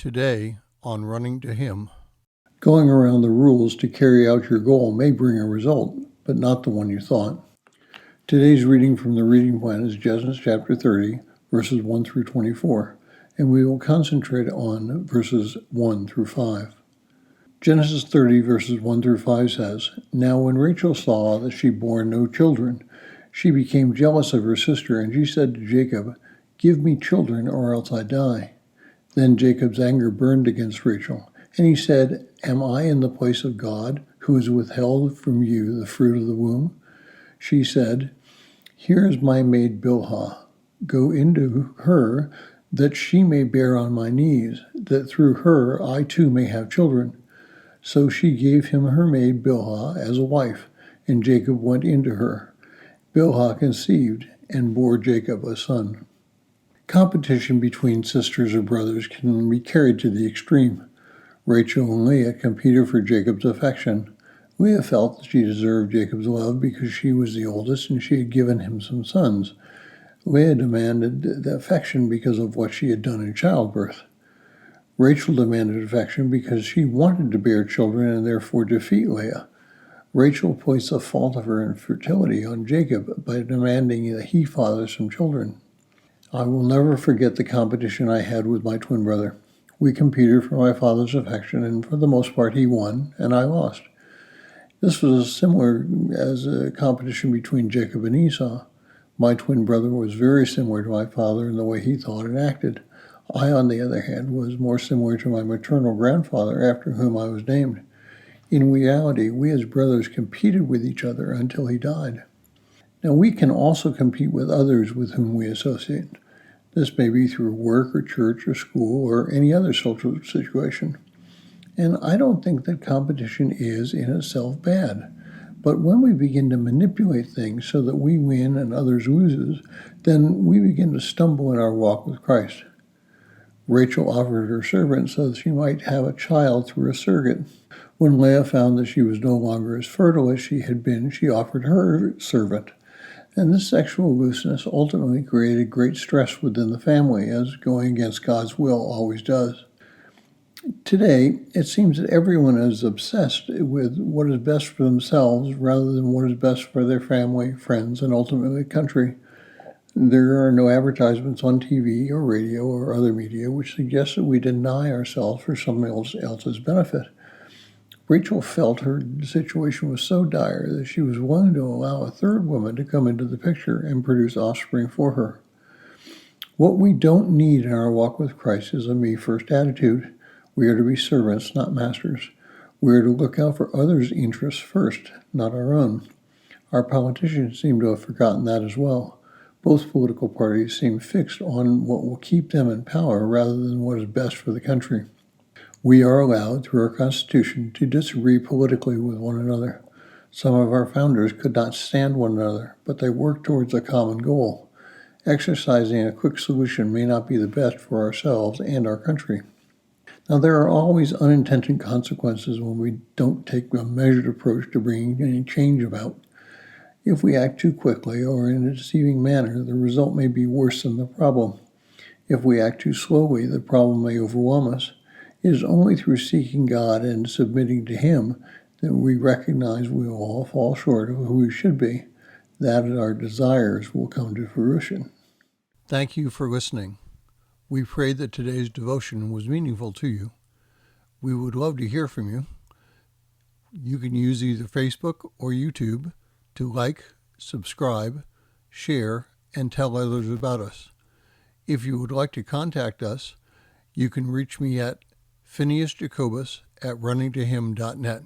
Today on Running to Him. Going around the rules to carry out your goal may bring a result, but not the one you thought. Today's reading from the reading plan is Genesis chapter 30, verses 1 through 24, and we will concentrate on verses 1 through 5. Genesis 30, verses 1 through 5 says, "Now when Rachel saw that she bore no children, she became jealous of her sister, and she said to Jacob, 'Give me children, or else I die.' Then Jacob's anger burned against Rachel, and he said, 'Am I in the place of God, who has withheld from you the fruit of the womb?' She said, 'Here is my maid Bilhah. Go into her, that she may bear on my knees, that through her I too may have children.' So she gave him her maid Bilhah as a wife, and Jacob went into her. Bilhah conceived and bore Jacob a son." Competition between sisters or brothers can be carried to the extreme. Rachel and Leah competed for Jacob's affection. Leah felt that she deserved Jacob's love because she was the oldest and she had given him some sons. Leah demanded the affection because of what she had done in childbirth. Rachel demanded affection because she wanted to bear children and therefore defeat Leah. Rachel placed the fault of her infertility on Jacob by demanding that he father some children. I will never forget the competition I had with my twin brother. We competed for my father's affection, and for the most part he won, and I lost. This was similar as a competition between Jacob and Esau. My twin brother was very similar to my father in the way he thought and acted. I, on the other hand, was more similar to my maternal grandfather, after whom I was named. In reality, we as brothers competed with each other until he died. Now, we can also compete with others with whom we associate. This may be through work or church or school or any other social situation. And I don't think that competition is in itself bad. But when we begin to manipulate things so that we win and others loses, then we begin to stumble in our walk with Christ. Rachel offered her servant so that she might have a child through a surrogate. When Leah found that she was no longer as fertile as she had been, she offered her servant. And this sexual looseness ultimately created great stress within the family, as going against God's will always does. Today, it seems that everyone is obsessed with what is best for themselves rather than what is best for their family, friends, and ultimately the country. There are no advertisements on TV or radio or other media which suggest that we deny ourselves for someone else's benefit. Rachel felt her situation was so dire that she was willing to allow a third woman to come into the picture and produce offspring for her. What we don't need in our walk with Christ is a me-first attitude. We are to be servants, not masters. We are to look out for others' interests first, not our own. Our politicians seem to have forgotten that as well. Both political parties seem fixed on what will keep them in power rather than what is best for the country. We are allowed, through our Constitution, to disagree politically with one another. Some of our founders could not stand one another, but they worked towards a common goal. Exercising a quick solution may not be the best for ourselves and our country. Now, there are always unintended consequences when we don't take a measured approach to bringing any change about. If we act too quickly or in a deceiving manner, the result may be worse than the problem. If we act too slowly, the problem may overwhelm us. It is only through seeking God and submitting to Him that we recognize we will all fall short of who we should be, that our desires will come to fruition. Thank you for listening. We pray that today's devotion was meaningful to you. We would love to hear from you. You can use either Facebook or YouTube to like, subscribe, share, and tell others about us. If you would like to contact us, you can reach me at phineasjacobus@runningtohim.net.